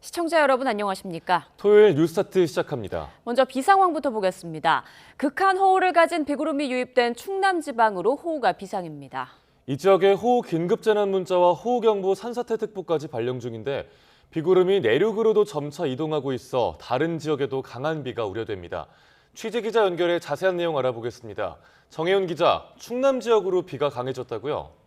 시청자 여러분 안녕하십니까? 토요일 뉴스타트 시작합니다. 먼저 비 상황부터 보겠습니다. 극한 호우를 가진 비구름이 유입된 충남 지방으로 호우가 비상입니다. 이 지역에 호우 긴급재난 문자와 호우경보 산사태특보까지 발령 중인데 비구름이 내륙으로도 점차 이동하고 있어 다른 지역에도 강한 비가 우려됩니다. 취재기자 연결해 자세한 내용 알아보겠습니다. 정혜윤 기자, 충남 지역으로 비가 강해졌다고요?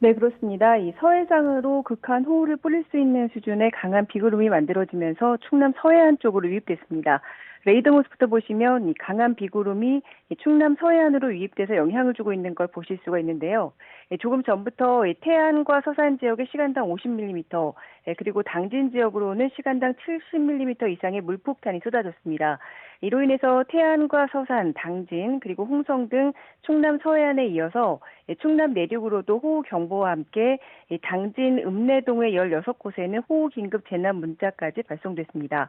네, 그렇습니다. 이 서해상으로 극한 호우를 뿌릴 수 있는 수준의 강한 비구름이 만들어지면서 충남 서해안 쪽으로 유입됐습니다. 레이더 모습부터 보시면 이 강한 비구름이 충남 서해안으로 유입돼서 영향을 주고 있는 걸 보실 수가 있는데요. 조금 전부터 태안과 서산 지역에 시간당 50mm, 그리고 당진 지역으로는 시간당 70mm 이상의 물폭탄이 쏟아졌습니다. 이로 인해서 태안과 서산, 당진, 그리고 홍성 등 충남 서해안에 이어서 충남 내륙으로도 호우 경보와 함께 당진, 읍내동의 16곳에는 호우 긴급 재난 문자까지 발송됐습니다.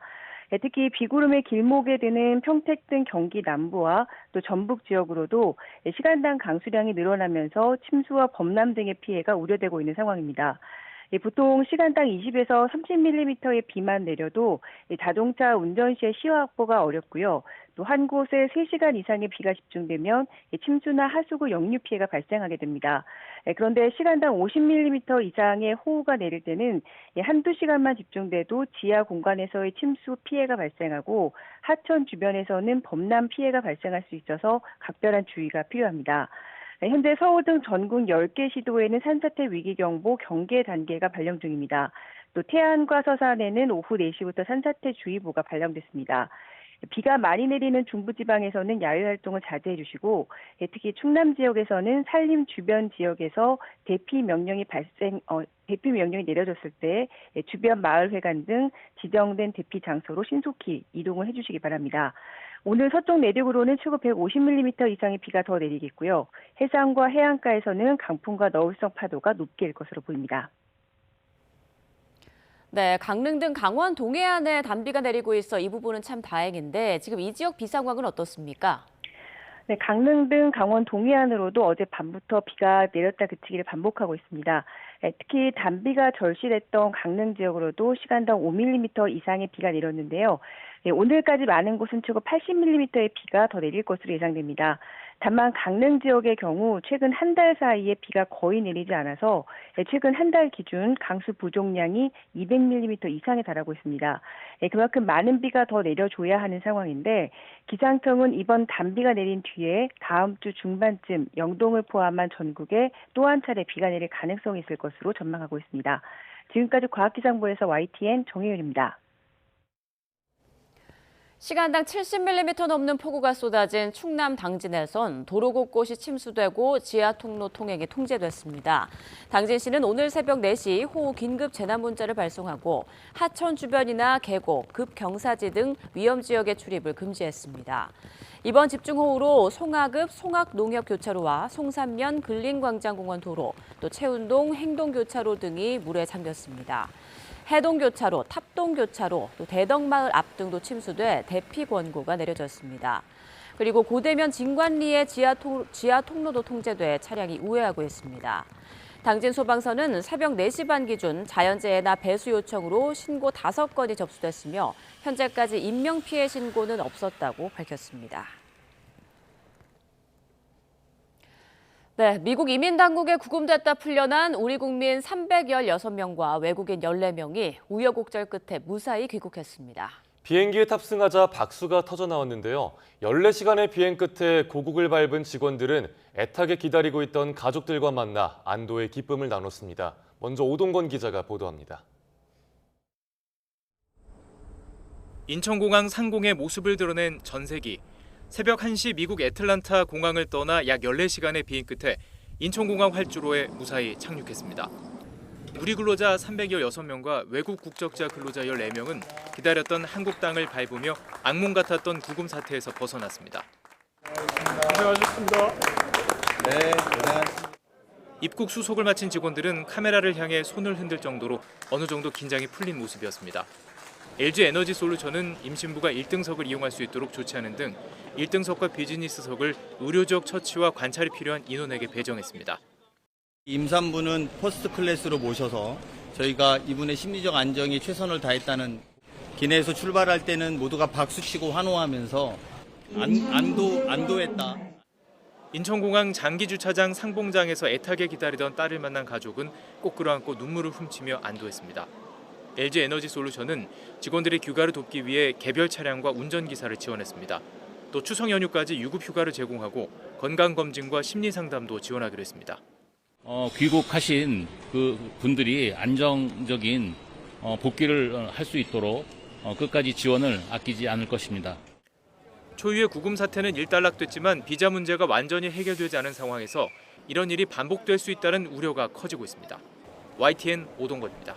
특히 비구름의 길목에 드는 평택 등 경기 남부와 또 전북 지역으로도 시간당 강수량이 늘어나면서 침수와 범람 등의 피해가 우려되고 있는 상황입니다. 보통 시간당 20에서 30mm의 비만 내려도 자동차 운전 시에 시야 확보가 어렵고요. 또 한 곳에 3시간 이상의 비가 집중되면 침수나 하수구 역류 피해가 발생하게 됩니다. 그런데 시간당 50mm 이상의 호우가 내릴 때는 한두 시간만 집중돼도 지하 공간에서의 침수 피해가 발생하고 하천 주변에서는 범람 피해가 발생할 수 있어서 각별한 주의가 필요합니다. 현재 서울 등 전국 10개 시도에는 산사태 위기경보 경계 단계가 발령 중입니다. 또 태안과 서산에는 오후 4시부터 산사태 주의보가 발령됐습니다. 비가 많이 내리는 중부지방에서는 야외활동을 자제해 주시고 특히 충남 지역에서는 산림 주변 지역에서 대피 명령이 내려졌을 때 주변 마을회관 등 지정된 대피 장소로 신속히 이동을 해 주시기 바랍니다. 오늘 서쪽 내륙으로는 최고 150mm 이상의 비가 더 내리겠고요. 해상과 해안가에서는 강풍과 너울성 파도가 높게 일 것으로 보입니다. 네, 강릉 등 강원 동해안에 단비가 내리고 있어 이 부분은 참 다행인데 지금 이 지역 비 상황은 어떻습니까? 네, 강릉 등 강원 동해안으로도 어제 밤부터 비가 내렸다 그치기를 반복하고 있습니다. 특히 단비가 절실했던 강릉 지역으로도 시간당 5mm 이상의 비가 내렸는데요. 오늘까지 많은 곳은 최고 80mm의 비가 더 내릴 것으로 예상됩니다. 다만 강릉 지역의 경우 최근 한 달 사이에 비가 거의 내리지 않아서 최근 한 달 기준 강수 부족량이 200mm 이상에 달하고 있습니다. 그만큼 많은 비가 더 내려줘야 하는 상황인데 기상청은 이번 단비가 내린 뒤에 다음 주 중반쯤 영동을 포함한 전국에 또 한 차례 비가 내릴 가능성이 있을 것으로 전망하고 있습니다. 지금까지 과학기상부에서 YTN 정혜윤입니다. 시간당 70mm 넘는 폭우가 쏟아진 충남 당진에선 도로 곳곳이 침수되고 지하 통로 통행이 통제됐습니다. 당진시는 오늘 새벽 4시 호우 긴급 재난 문자를 발송하고 하천 주변이나 계곡, 급경사지 등 위험 지역의 출입을 금지했습니다. 이번 집중호우로 송하급 송악농협교차로와 송산면 근린광장공원 도로, 또 채운동 행동교차로 등이 물에 잠겼습니다. 해동교차로, 탑동교차로, 또 대덕마을 앞 등도 침수돼 대피 권고가 내려졌습니다. 그리고 고대면 진관리의 지하 통로도 통제돼 차량이 우회하고 있습니다. 당진 소방서는 새벽 4시 반 기준 자연재해나 배수 요청으로 신고 5건이 접수됐으며 현재까지 인명피해 신고는 없었다고 밝혔습니다. 네, 미국 이민당국에 구금됐다 풀려난 우리 국민 316명과 외국인 14명이 우여곡절 끝에 무사히 귀국했습니다. 비행기에 탑승하자 박수가 터져 나왔는데요. 14시간의 비행 끝에 고국을 밟은 직원들은 애타게 기다리고 있던 가족들과 만나 안도의 기쁨을 나눴습니다. 먼저 오동건 기자가 보도합니다. 인천공항 상공의 모습을 드러낸 전세기. 새벽 1시 미국 애틀란타 공항을 떠나 약 14시간의 비행 끝에 인천공항 활주로에 무사히 착륙했습니다. 우리 근로자 316명과 외국 국적자 근로자 14명은 기다렸던 한국 땅을 밟으며 악몽 같았던 구금 사태에서 벗어났습니다. 고생하셨습니다. 네, 고생하셨습니다. 입국 수속을 마친 직원들은 카메라를 향해 손을 흔들 정도로 어느 정도 긴장이 풀린 모습이었습니다. LG 에너지 솔루션은 임신부가 1등석을 이용할 수 있도록 조치하는 등 1등석과 비즈니스석을 의료적 처치와 관찰이 필요한 인원에게 배정했습니다. 임산부는 퍼스트 클래스로 모셔서 저희가 이분의 심리적 안정에 최선을 다했다는 기내에서 출발할 때는 모두가 박수치고 환호하면서 안도했다. 인천공항 장기주차장 상봉장에서 애타게 기다리던 딸을 만난 가족은 꼭 끌어안고 눈물을 훔치며 안도했습니다. LG에너지솔루션은 직원들의 귀가를 돕기 위해 개별 차량과 운전기사를 지원했습니다. 또 추석 연휴까지 유급휴가를 제공하고 건강검진과 심리상담도 지원하기로 했습니다. 귀국하신 그 분들이 안정적인 복귀를 할 수 있도록 끝까지 지원을 아끼지 않을 것입니다. 초유의 구금 사태는 일단락됐지만 비자 문제가 완전히 해결되지 않은 상황에서 이런 일이 반복될 수 있다는 우려가 커지고 있습니다. YTN 오동건입니다.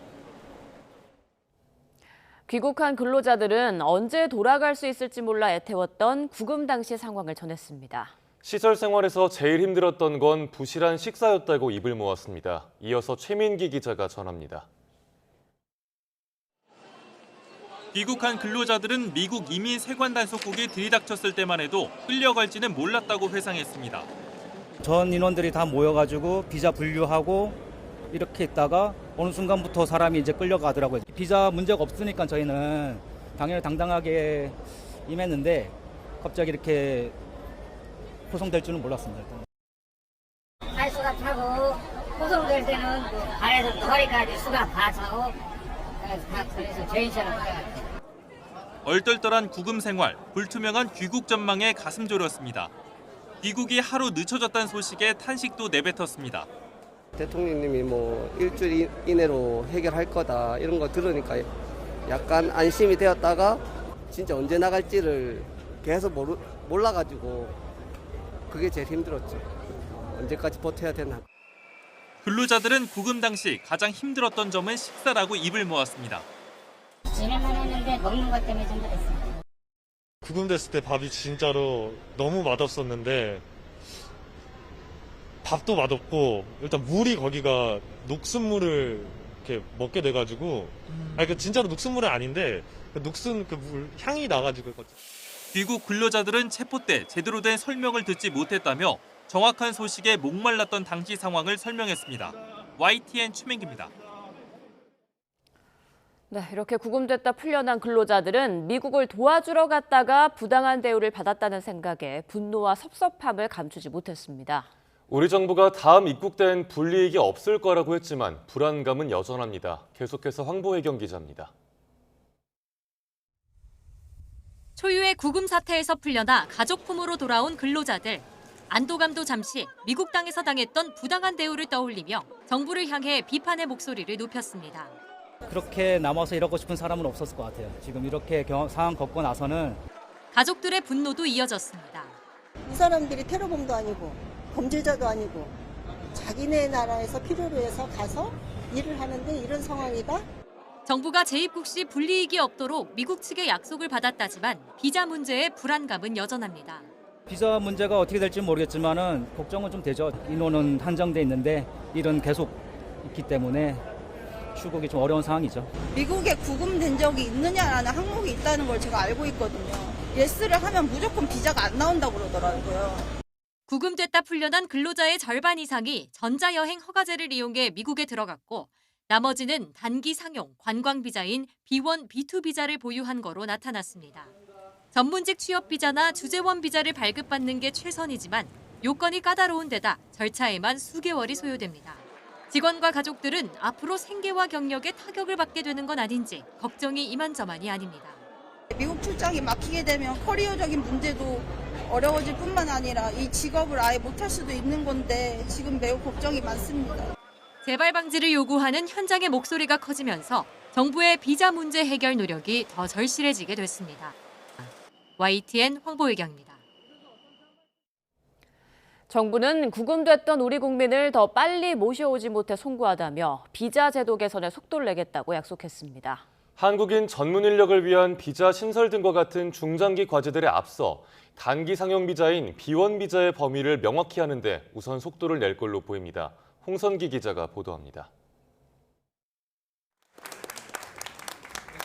귀국한 근로자들은 언제 돌아갈 수 있을지 몰라 애태웠던 구금 당시 상황을 전했습니다. 시설 생활에서 제일 힘들었던 건 부실한 식사였다고 입을 모았습니다. 이어서 최민기 기자가 전합니다. 귀국한 근로자들은 미국 이민 세관 단속국이 들이닥쳤을 때만 해도 끌려갈지는 몰랐다고 회상했습니다. 전 인원들이 다 모여가지고 비자 분류하고 이렇게 있다가 어느 순간부터 사람이 이제 끌려가더라고요. 비자 문제가 없으니까 저희는 당연히 당당하게 임했는데 갑자기 이렇게 호송될 줄은 몰랐습니다. 발수가 타고 호송될 때는 발에서부터 허리까지 수가 다 차고 그래서 죄인처럼 끌려갔죠. 얼떨떨한 구금 생활, 불투명한 귀국 전망에 가슴 졸였습니다. 귀국이 하루 늦춰졌다는 소식에 탄식도 내뱉었습니다. 대통령님이 일주일 이내로 해결할 거다 이런 거 들으니까 약간 안심이 되었다가 진짜 언제 나갈지를 계속 몰라가지고 그게 제일 힘들었죠. 언제까지 버텨야 되나. 근로자들은 구금 당시 가장 힘들었던 점은 식사라고 입을 모았습니다. 지낼만 했는데 먹는 것 때문에 좀 그랬어요. 구금됐을 때 밥이 진짜로 너무 맛없었는데 밥도 맛없고 일단 물이 거기가 녹슨물을 이렇게 먹게 돼가지고 그 진짜로 녹슨물은 아닌데 녹슨 그 물 향이 나가지고 귀국 근로자들은 체포 때 제대로 된 설명을 듣지 못했다며 정확한 소식에 목말랐던 당시 상황을 설명했습니다. YTN 최민기입니다. 네, 이렇게 구금됐다 풀려난 근로자들은 미국을 도와주러 갔다가 부당한 대우를 받았다는 생각에 분노와 섭섭함을 감추지 못했습니다. 우리 정부가 다음 입국 때엔 불이익이 없을 거라고 했지만 불안감은 여전합니다. 계속해서 황보혜경 기자입니다. 초유의 구금 사태에서 풀려나 가족 품으로 돌아온 근로자들. 안도감도 잠시 미국 땅에서 당했던 부당한 대우를 떠올리며 정부를 향해 비판의 목소리를 높였습니다. 그렇게 남아서 이러고 싶은 사람은 없었을 것 같아요. 지금 이렇게 상황 겪고 나서는 가족들의 분노도 이어졌습니다. 이 사람들이 테러범도 아니고 범죄자도 아니고 자기네 나라에서 필요로 해서 가서 일을 하는데 이런 상황이다? 정부가 재입국 시 불이익이 없도록 미국 측의 약속을 받았다지만 비자 문제에 불안감은 여전합니다. 비자 문제가 어떻게 될지 모르겠지만은 걱정은 좀 되죠. 인원은 한정돼 있는데 일은 계속 있기 때문에 출국이 좀 어려운 상황이죠. 미국에 구금된 적이 있느냐라는 항목이 있다는 걸 제가 알고 있거든요. 예스를 하면 무조건 비자가 안 나온다고 그러더라고요. 구금됐다 풀려난 근로자의 절반 이상이 전자여행 허가제를 이용해 미국에 들어갔고 나머지는 단기 상용, 관광 비자인 B1, B2 비자를 보유한 거로 나타났습니다. 전문직 취업 비자나 주재원 비자를 발급받는 게 최선이지만 요건이 까다로운 데다 절차에만 수개월이 소요됩니다. 직원과 가족들은 앞으로 생계와 경력에 타격을 받게 되는 건 아닌지 걱정이 이만저만이 아닙니다. 미국 출장이 막히게 되면 커리어적인 문제도 어려워질 뿐만 아니라 이 직업을 아예 못할 수도 있는 건데 지금 매우 걱정이 많습니다. 재발 방지를 요구하는 현장의 목소리가 커지면서 정부의 비자 문제 해결 노력이 더 절실해지게 됐습니다. YTN 황보혜경입니다. 정부는 구금됐던 우리 국민을 더 빨리 모셔오지 못해 송구하다며 비자 제도 개선에 속도를 내겠다고 약속했습니다. 한국인 전문 인력을 위한 비자 신설 등과 같은 중장기 과제들에 앞서 단기 상용 비자인 B1 비자의 범위를 명확히 하는데 우선 속도를 낼 걸로 보입니다. 홍선기 기자가 보도합니다.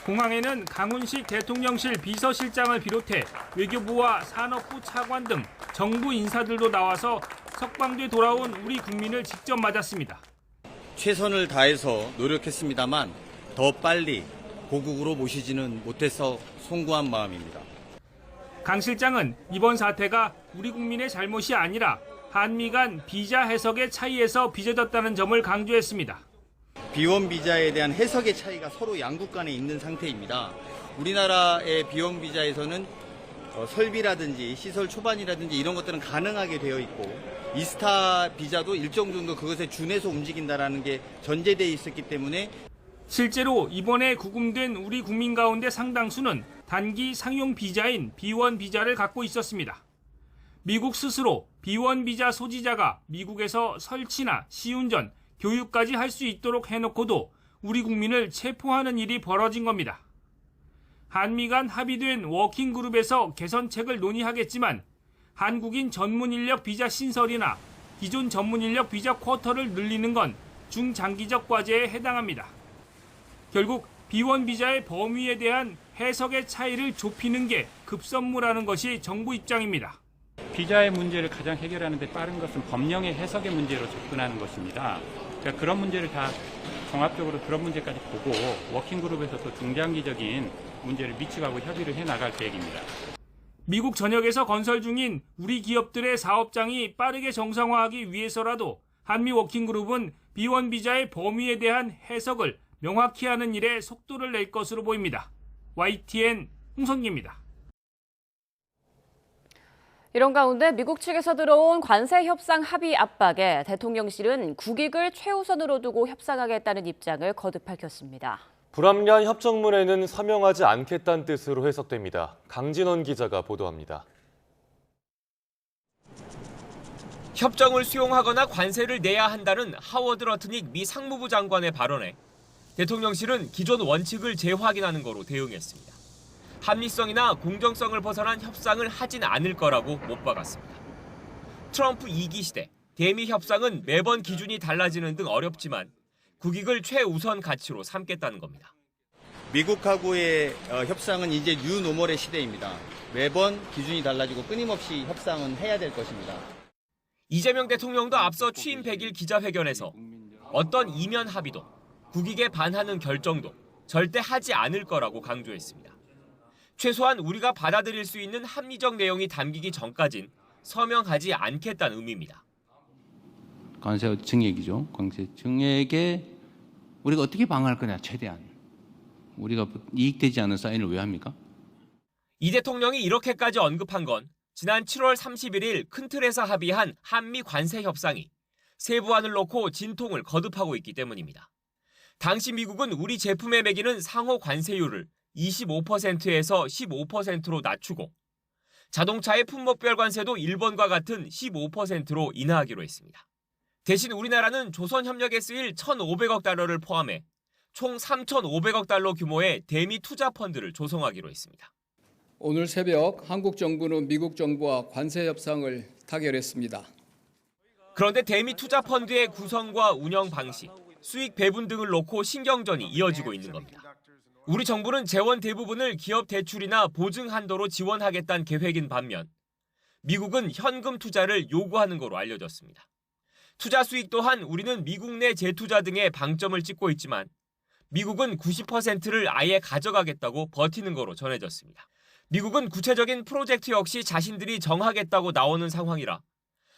공항에는 강훈식 대통령실 비서실장을 비롯해 외교부와 산업부 차관 등 정부 인사들도 나와서 석방돼 돌아온 우리 국민을 직접 맞았습니다. 최선을 다해서 노력했습니다만 더 빨리 고국으로 모시지는 못해서 송구한 마음입니다. 강 실장은 이번 사태가 우리 국민의 잘못이 아니라 한미 간 비자 해석의 차이에서 빚어졌다는 점을 강조했습니다. 비원 비자에 대한 해석의 차이가 서로 양국 간에 있는 상태입니다. 우리나라의 비원 비자에서는 설비라든지 시설 초반이라든지 이런 것들은 가능하게 되어 있고 이스타 비자도 일정 정도 그것에 준해서 움직인다라는 게 전제되어 있었기 때문에 실제로 이번에 구금된 우리 국민 가운데 상당수는 단기 상용 비자인 비원 비자를 갖고 있었습니다. 미국 스스로 비원 비자 소지자가 미국에서 설치나 시운전, 교육까지 할 수 있도록 해놓고도 우리 국민을 체포하는 일이 벌어진 겁니다. 한미 간 합의된 워킹그룹에서 개선책을 논의하겠지만 한국인 전문 인력 비자 신설이나 기존 전문 인력 비자 쿼터를 늘리는 건 중장기적 과제에 해당합니다. 결국 비원 비자의 범위에 대한 해석의 차이를 좁히는 게 급선무라는 것이 정부 입장입니다. 비자의 문제를 가장 해결하는 데 빠른 것은 법령의 해석의 문제로 접근하는 것입니다. 그러니까 그런 문제를 다 종합적으로 그런 문제까지 보고 워킹그룹에서 또 중장기적인 문제를 미치고 협의를 해나갈 계획입니다. 미국 전역에서 건설 중인 우리 기업들의 사업장이 빠르게 정상화하기 위해서라도 한미 워킹그룹은 비원 비자의 범위에 대한 해석을 명확히 하는 일에 속도를 낼 것으로 보입니다. YTN 홍성기입니다. 이런 가운데 미국 측에서 들어온 관세 협상 합의 압박에 대통령실은 국익을 최우선으로 두고 협상하겠다는 입장을 거듭 밝혔습니다. 불합리한 협정문에는 서명하지 않겠다는 뜻으로 해석됩니다. 강진원 기자가 보도합니다. 협정을 수용하거나 관세를 내야 한다는 하워드 러트닉 미 상무부 장관의 발언에 대통령실은 기존 원칙을 재확인하는 거로 대응했습니다. 합리성이나 공정성을 벗어난 협상을 하진 않을 거라고 못 박았습니다. 트럼프 2기 시대 대미 협상은 매번 기준이 달라지는 등 어렵지만 국익을 최우선 가치로 삼겠다는 겁니다. 미국하고의 협상은 이제 뉴노멀의 시대입니다. 매번 기준이 달라지고 끊임없이 협상은 해야 될 것입니다. 이재명 대통령도 앞서 취임 100일 기자회견에서 어떤 이면 합의도 국익에 반하는 결정도 절대 하지 않을 거라고 강조했습니다. 최소한 우리가 받아들일 수 있는 합리적 내용이 담기기 전까진 서명하지 않겠다는 의미입니다. 관세 증액이죠. 관세 증액에 우리가 어떻게 방어할 거냐, 최대한. 우리가 이익되지 않은 사인을 왜 합니까? 이 대통령이 이렇게까지 언급한 건 지난 7월 31일 큰 틀에서 합의한 한미 관세 협상이 세부안을 놓고 진통을 거듭하고 있기 때문입니다. 당시 미국은 우리 제품에 매기는 상호 관세율을 25%에서 15%로 낮추고 자동차의 품목별 관세도 일본과 같은 15%로 인하하기로 했습니다. 대신 우리나라는 조선협력에 쓰일 1,500억 달러를 포함해 총 3,500억 달러 규모의 대미 투자 펀드를 조성하기로 했습니다. 오늘 새벽 한국 정부는 미국 정부와 관세 협상을 타결했습니다. 그런데 대미 투자 펀드의 구성과 운영 방식, 수익 배분 등을 놓고 신경전이 이어지고 있는 겁니다. 우리 정부는 재원 대부분을 기업 대출이나 보증 한도로 지원하겠다는 계획인 반면 미국은 현금 투자를 요구하는 거로 알려졌습니다. 투자 수익 또한 우리는 미국 내 재투자 등에 방점을 찍고 있지만 미국은 90%를 아예 가져가겠다고 버티는 거로 전해졌습니다. 미국은 구체적인 프로젝트 역시 자신들이 정하겠다고 나오는 상황이라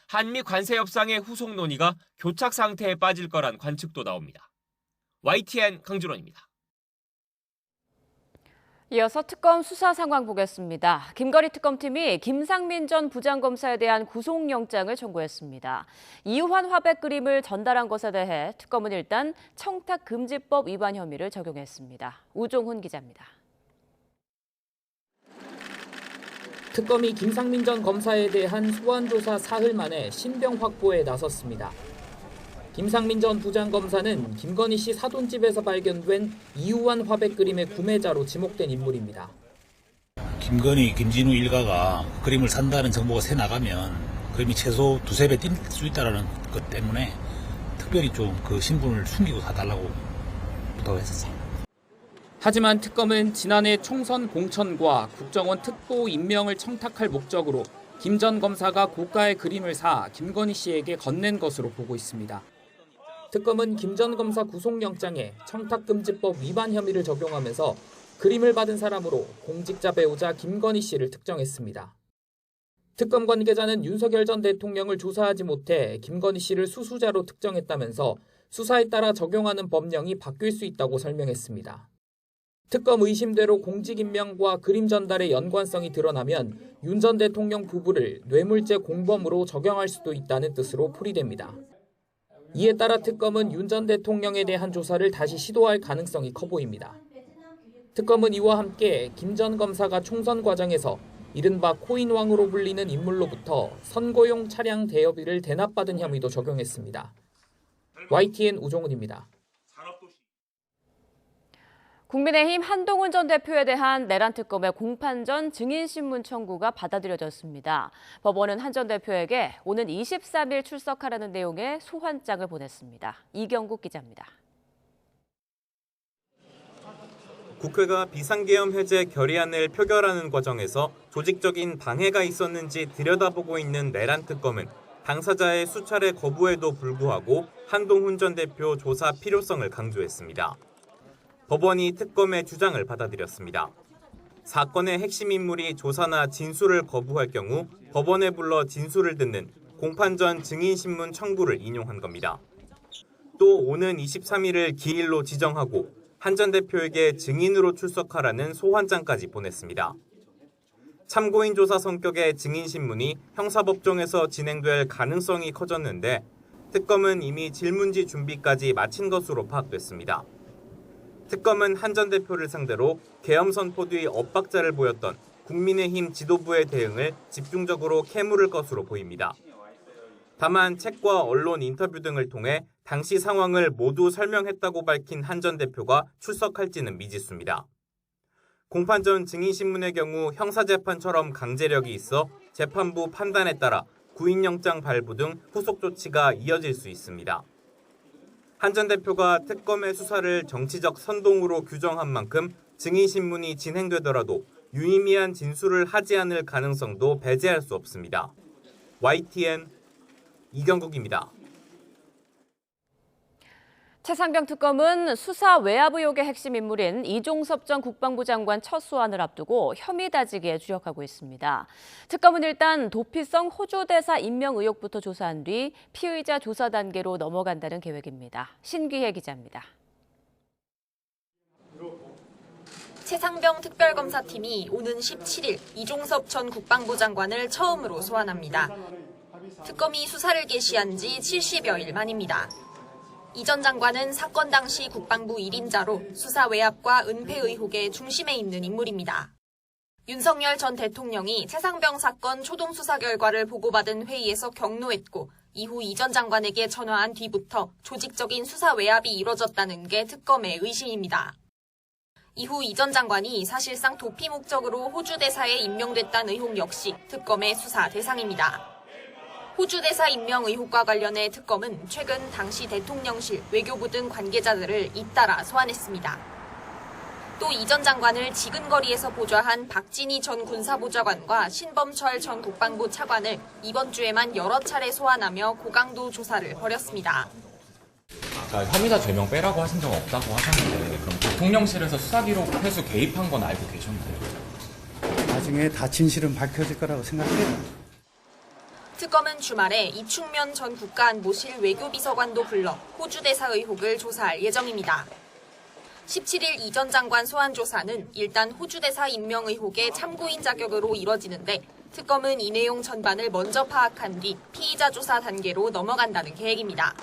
한미 관세 협상의 후속 논의가 교착 상태에 빠질 거란 관측도 나옵니다. YTN 강준원입니다. 이어서 특검 수사 상황 보겠습니다. 김건희 특검팀이 김상민 전 부장검사에 대한 구속영장을 청구했습니다. 이우환 화백 그림을 전달한 것에 대해 특검은 일단 청탁금지법 위반 혐의를 적용했습니다. 우종훈 기자입니다. 특검이 김상민 전 검사에 대한 소환조사 사흘 만에 신병 확보에 나섰습니다. 김상민 전 부장검사는 김건희 씨 사돈집에서 발견된 이우환 화백 그림의 구매자로 지목된 인물입니다. 김건희, 김진우 일가가 그림을 산다는 정보가 새 나가면 그림이 최소 두세 배 뛸 수 있다는 것 때문에 특별히 좀 그 신분을 숨기고 사달라고 부탁을 했었어요. 하지만 특검은 지난해 총선 공천과 국정원 특보 임명을 청탁할 목적으로 김 전 검사가 고가의 그림을 사 김건희 씨에게 건넨 것으로 보고 있습니다. 특검은 김 전 검사 구속영장에 청탁금지법 위반 혐의를 적용하면서 그림을 받은 사람으로 공직자 배우자 김건희 씨를 특정했습니다. 특검 관계자는 윤석열 전 대통령을 조사하지 못해 김건희 씨를 수수자로 특정했다면서 수사에 따라 적용하는 법령이 바뀔 수 있다고 설명했습니다. 특검 의심대로 공직 임명과 그림 전달의 연관성이 드러나면 윤 전 대통령 부부를 뇌물죄 공범으로 적용할 수도 있다는 뜻으로 풀이됩니다. 이에 따라 특검은 윤 전 대통령에 대한 조사를 다시 시도할 가능성이 커 보입니다. 특검은 이와 함께 김 전 검사가 총선 과정에서 이른바 코인왕으로 불리는 인물로부터 선거용 차량 대여비를 대납받은 혐의도 적용했습니다. YTN 우종훈입니다. 국민의힘 한동훈 전 대표에 대한 내란 특검의 공판전 증인신문 청구가 받아들여졌습니다. 법원은 한 전 대표에게 오는 23일 출석하라는 내용의 소환장을 보냈습니다. 이경국 기자입니다. 국회가 비상계엄 해제 결의안을 표결하는 과정에서 조직적인 방해가 있었는지 들여다보고 있는 내란 특검은 당사자의 수차례 거부에도 불구하고 한동훈 전 대표 조사 필요성을 강조했습니다. 법원이 특검의 주장을 받아들였습니다. 사건의 핵심 인물이 조사나 진술을 거부할 경우 법원에 불러 진술을 듣는 공판전 증인신문 청구를 인용한 겁니다. 또 오는 23일을 기일로 지정하고 한 전 대표에게 증인으로 출석하라는 소환장까지 보냈습니다. 참고인 조사 성격의 증인신문이 형사법정에서 진행될 가능성이 커졌는데 특검은 이미 질문지 준비까지 마친 것으로 파악됐습니다. 특검은 한 전 대표를 상대로 계엄 선포 뒤 엇박자를 보였던 국민의힘 지도부의 대응을 집중적으로 캐물을 것으로 보입니다. 다만 책과 언론 인터뷰 등을 통해 당시 상황을 모두 설명했다고 밝힌 한 전 대표가 출석할지는 미지수입니다. 공판전 증인신문의 경우 형사재판처럼 강제력이 있어 재판부 판단에 따라 구인영장 발부 등 후속 조치가 이어질 수 있습니다. 한 전 대표가 특검의 수사를 정치적 선동으로 규정한 만큼 증인신문이 진행되더라도 유의미한 진술을 하지 않을 가능성도 배제할 수 없습니다. YTN 이경국입니다. 최상병 특검은 수사 외압 의혹의 핵심 인물인 이종섭 전 국방부 장관 첫 소환을 앞두고 혐의 다지기에 주력하고 있습니다. 특검은 일단 도피성 호주 대사 임명 의혹부터 조사한 뒤 피의자 조사 단계로 넘어간다는 계획입니다. 신귀혜 기자입니다. 최상병 특별검사팀이 오는 17일 이종섭 전 국방부 장관을 처음으로 소환합니다. 특검이 수사를 개시한 지 70여일 만입니다. 이 전 장관은 사건 당시 국방부 1인자로 수사 외압과 은폐 의혹의 중심에 있는 인물입니다. 윤석열 전 대통령이 최상병 사건 초동 수사 결과를 보고받은 회의에서 격노했고 이후 이 전 장관에게 전화한 뒤부터 조직적인 수사 외압이 이뤄졌다는 게 특검의 의심입니다. 이후 이 전 장관이 사실상 도피 목적으로 호주 대사에 임명됐다는 의혹 역시 특검의 수사 대상입니다. 호주 대사 임명 의혹과 관련해 특검은 최근 당시 대통령실, 외교부 등 관계자들을 잇따라 소환했습니다. 또 이 전 장관을 지근거리에서 보좌한 박진희 전 군사보좌관과 신범철 전 국방부 차관을 이번 주에만 여러 차례 소환하며 고강도 조사를 벌였습니다. 아까 혐의자 죄명 빼라고 하신 적 없다고 하셨는데 그럼 대통령실에서 수사기록 회수 개입한 건 알고 계셨나요? 나중에 다 진실은 밝혀질 거라고 생각해요. 특검은 주말에 이충면 전 국가안보실 외교비서관도 불러 호주 대사 의혹을 조사할 예정입니다. 17일 이 전 장관 소환 조사는 일단 호주 대사 임명 의혹의 참고인 자격으로 이뤄지는데 특검은 이 내용 전반을 먼저 파악한 뒤 피의자 조사 단계로 넘어간다는 계획입니다.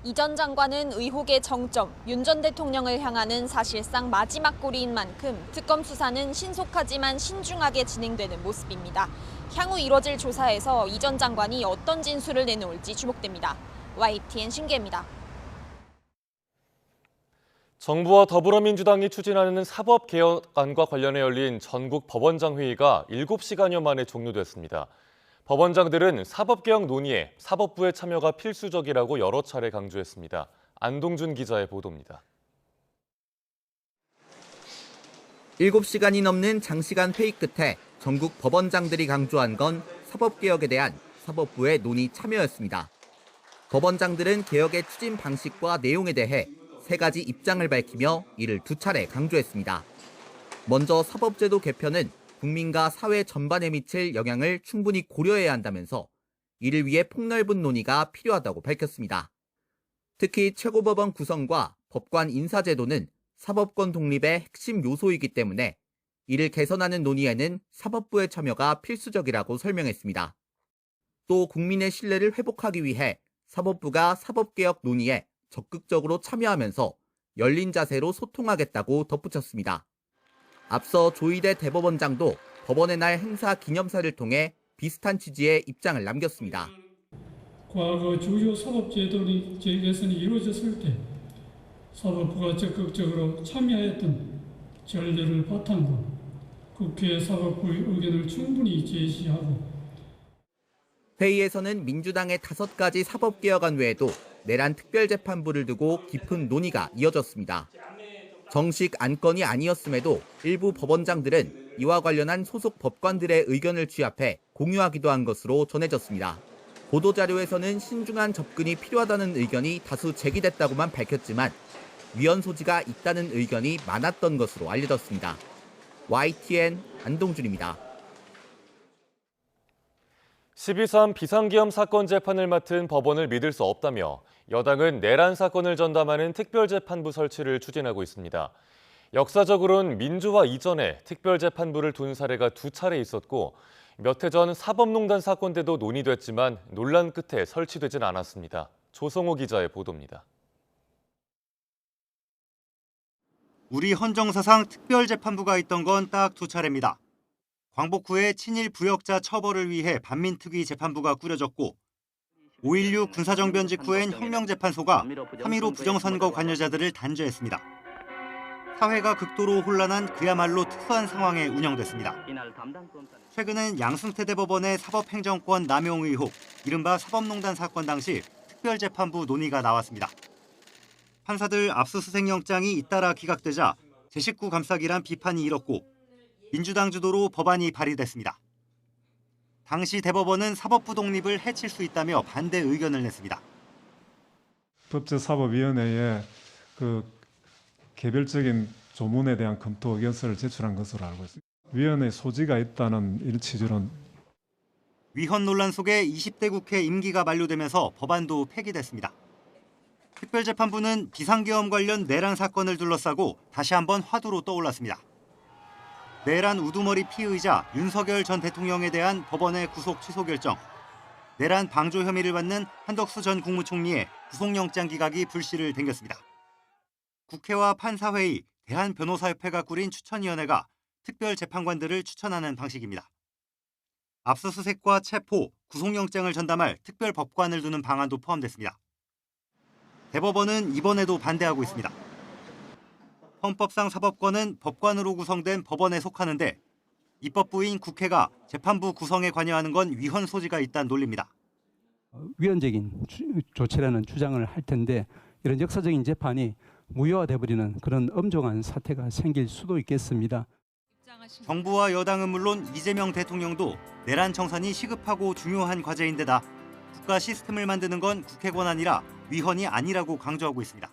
이 전 장관은 의혹의 정점, 윤 전 대통령을 향하는 사실상 마지막 고리인 만큼 특검 수사는 신속하지만 신중하게 진행되는 모습입니다. 향후 이뤄질 조사에서 이 전 장관이 어떤 진술을 내놓을지 주목됩니다. YTN 신기혜입니다. 정부와 더불어민주당이 추진하는 사법개혁안과 관련해 열린 전국 법원장 회의가 7시간여 만에 종료됐습니다. 법원장들은 사법개혁 논의에 사법부의 참여가 필수적이라고 여러 차례 강조했습니다. 안동준 기자의 보도입니다. 7시간이 넘는 장시간 회의 끝에 전국 법원장들이 강조한 건 사법개혁에 대한 사법부의 논의 참여였습니다. 법원장들은 개혁의 추진 방식과 내용에 대해 3가지 입장을 밝히며 이를 2차례 강조했습니다. 먼저 사법제도 개편은 국민과 사회 전반에 미칠 영향을 충분히 고려해야 한다면서 이를 위해 폭넓은 논의가 필요하다고 밝혔습니다. 특히 최고법원 구성과 법관 인사제도는 사법권 독립의 핵심 요소이기 때문에 이를 개선하는 논의에는 사법부의 참여가 필수적이라고 설명했습니다. 또 국민의 신뢰를 회복하기 위해 사법부가 사법개혁 논의에 적극적으로 참여하면서 열린 자세로 소통하겠다고 덧붙였습니다. 앞서 조희대 대법원장도 법원의 날 행사 기념사를 통해 비슷한 취지의 입장을 남겼습니다. 과거 주요 사법제도의 개선이 이루어졌을 때 사법부가 적극적으로 참여했던 전례를 바탕으로 국회 사법부의 의견을 충분히 제시하고 회의에서는 민주당의 5가지 사법개혁안 외에도 내란 특별재판부를 두고 깊은 논의가 이어졌습니다. 정식 안건이 아니었음에도 일부 법원장들은 이와 관련한 소속 법관들의 의견을 취합해 공유하기도 한 것으로 전해졌습니다. 보도자료에서는 신중한 접근이 필요하다는 의견이 다수 제기됐다고만 밝혔지만 위헌 소지가 있다는 의견이 많았던 것으로 알려졌습니다. YTN 안동준입니다. 12.3 비상계엄 사건 재판을 맡은 법원을 믿을 수 없다며 여당은 내란 사건을 전담하는 특별재판부 설치를 추진하고 있습니다. 역사적으로는 민주화 이전에 특별재판부를 둔 사례가 2차례 있었고 몇 해 전 사법농단 사건 때도 논의됐지만 논란 끝에 설치되진 않았습니다. 조성호 기자의 보도입니다. 우리 헌정사상 특별재판부가 있던 건 딱 2차례입니다. 광복 후에 친일 부역자 처벌을 위해 반민특위 재판부가 꾸려졌고 5.16 군사정변 직후엔 혁명재판소가 3.15 부정선거 관여자들을 단죄했습니다. 사회가 극도로 혼란한 그야말로 특수한 상황에 운영됐습니다. 최근엔 양승태 대법원의 사법행정권 남용 의혹, 이른바 사법농단 사건 당시 특별재판부 논의가 나왔습니다. 판사들 압수수색 영장이 잇따라 기각되자 제19 감싸기란 비판이 일었고 민주당 주도로 법안이 발의됐습니다. 당시 대법원은 사법부 독립을 해칠 수 있다며 반대 의견을 냈습니다. 법제사법위원회에 개별적인 조문에 대한 검토 의견서를 제출한 것으로 알고 있습니다. 위원회 소지가 있다는 일치주론. 위헌 논란 속에 20대 국회 임기가 만료되면서 법안도 폐기됐습니다. 특별재판부는 비상계엄 관련 내란 사건을 둘러싸고 다시 한번 화두로 떠올랐습니다. 내란 우두머리 피의자 윤석열 전 대통령에 대한 법원의 구속 취소 결정, 내란 방조 혐의를 받는 한덕수 전 국무총리의 구속영장 기각이 불씨를 댕겼습니다. 국회와 판사회의, 대한변호사협회가 꾸린 추천위원회가 특별재판관들을 추천하는 방식입니다. 압수수색과 체포, 구속영장을 전담할 특별법관을 두는 방안도 포함됐습니다. 대법원은 이번에도 반대하고 있습니다. 헌법상 사법권은 법관으로 구성된 법원에 속하는데 입법부인 국회가 재판부 구성에 관여하는 건 위헌 소지가 있다는 논리입니다. 위헌적인 조치라는 주장을 할 텐데 이런 역사적인 재판이 무효화돼버리는 그런 엄중한 사태가 생길 수도 있겠습니다. 정부와 여당은 물론 이재명 대통령도 내란 청산이 시급하고 중요한 과제인데다 국가 시스템을 만드는 건 국회 권한이라 위헌이 아니라고 강조하고 있습니다.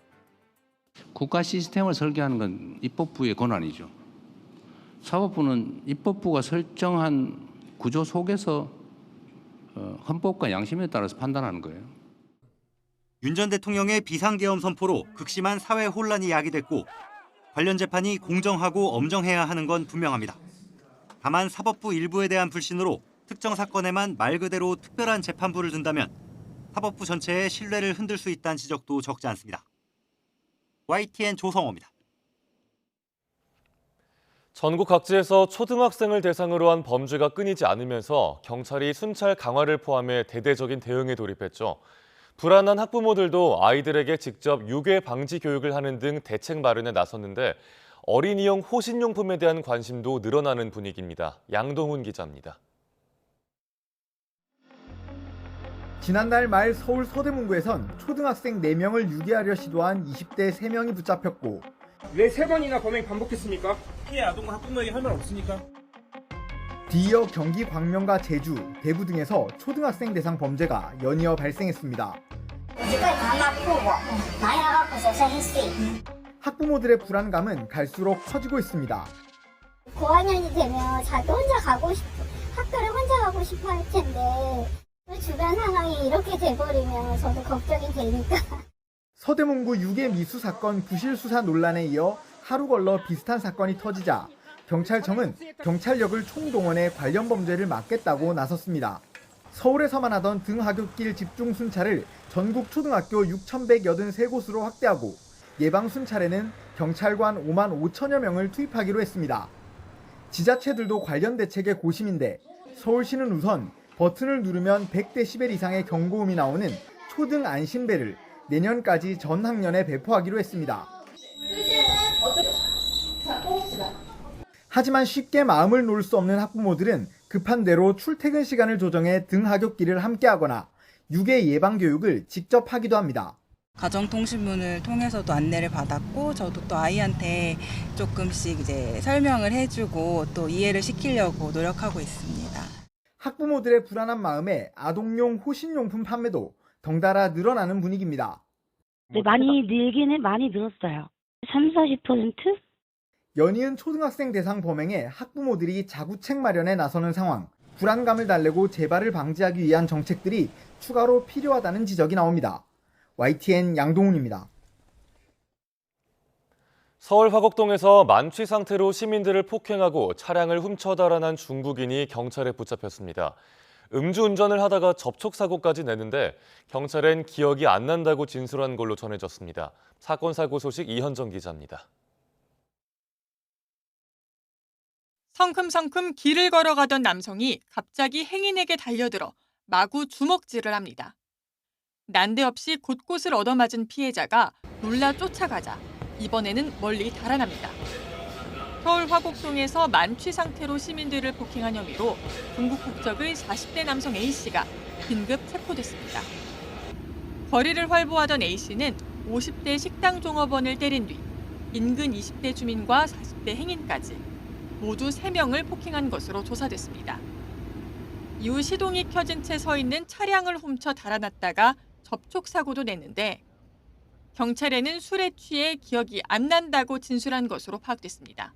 국가 시스템을 설계하는 건 입법부의 권한이죠. 사법부는 입법부가 설정한 구조 속에서 헌법과 양심에 따라서 판단하는 거예요. 윤 전 대통령의 비상계엄 선포로 극심한 사회 혼란이 야기됐고 관련 재판이 공정하고 엄정해야 하는 건 분명합니다. 다만 사법부 일부에 대한 불신으로 특정 사건에만 말 그대로 특별한 재판부를 둔다면 사법부 전체의 신뢰를 흔들 수 있다는 지적도 적지 않습니다. YTN 조성호입니다. 전국 각지에서 초등학생을 대상으로 한 범죄가 끊이지 않으면서 경찰이 순찰 강화를 포함해 대대적인 대응에 돌입했죠. 불안한 학부모들도 아이들에게 직접 유괴 방지 교육을 하는 등 대책 마련에 나섰는데 어린이용 호신용품에 대한 관심도 늘어나는 분위기입니다. 양동훈 기자입니다. 지난달 말 서울 서대문구에선 초등학생 4명을 유괴하려 시도한 20대 3명이 붙잡혔고 왜 3번이나 범행 반복했습니까? 피해 아동과 학부모에게 할 말 없으니까. 뒤이어 경기 광명과 제주, 대구 등에서 초등학생 대상 범죄가 연이어 발생했습니다. 학부모들의 불안감은 갈수록 커지고 있습니다. 고학년이 되면 자기 혼자 학교를 혼자 가고 싶어 할 텐데 주변 상황이 이렇게 돼버리면 저도 걱정이 되니까. 서대문구 유괴 미수 사건 부실 수사 논란에 이어 하루 걸러 비슷한 사건이 터지자 경찰청은 경찰력을 총동원해 관련 범죄를 막겠다고 나섰습니다. 서울에서만 하던 등하굣길 집중 순찰을 전국 초등학교 6,183곳으로 확대하고 예방 순찰에는 경찰관 5만 5천여 명을 투입하기로 했습니다. 지자체들도 관련 대책에 고심인데 서울시는 우선 버튼을 누르면 100데시벨 이상의 경고음이 나오는 초등 안심벨을 내년까지 전 학년에 배포하기로 했습니다. 하지만 쉽게 마음을 놓을 수 없는 학부모들은 급한 대로 출퇴근 시간을 조정해 등하굣길을 함께하거나 유괴 예방 교육을 직접 하기도 합니다. 가정통신문을 통해서도 안내를 받았고 저도 또 아이한테 조금씩 이제 설명을 해주고 또 이해를 시키려고 노력하고 있습니다. 학부모들의 불안한 마음에 아동용 호신용품 판매도 덩달아 늘어나는 분위기입니다. 네, 많이 늘었어요. 30-40%? 연이은 초등학생 대상 범행에 학부모들이 자구책 마련에 나서는 상황, 불안감을 달래고 재발을 방지하기 위한 정책들이 추가로 필요하다는 지적이 나옵니다. YTN 양동훈입니다. 서울 화곡동에서 만취 상태로 시민들을 폭행하고 차량을 훔쳐 달아난 중국인이 경찰에 붙잡혔습니다. 음주운전을 하다가 접촉사고까지 냈는데 경찰엔 기억이 안 난다고 진술한 걸로 전해졌습니다. 사건 사고 소식 이현정 기자입니다. 성큼성큼 길을 걸어가던 남성이 갑자기 행인에게 달려들어 마구 주먹질을 합니다. 난데없이 곳곳을 얻어맞은 피해자가 놀라 쫓아가자 이번에는 멀리 달아납니다. 서울 화곡동에서 만취 상태로 시민들을 폭행한 혐의로 중국 국적의 40대 남성 A씨가 긴급 체포됐습니다. 거리를 활보하던 A씨는 50대 식당 종업원을 때린 뒤 인근 20대 주민과 40대 행인까지 모두 3명을 폭행한 것으로 조사됐습니다. 이후 시동이 켜진 채 서 있는 차량을 훔쳐 달아났다가 접촉사고도 냈는데 경찰에는 술에 취해 기억이 안 난다고 진술한 것으로 파악됐습니다.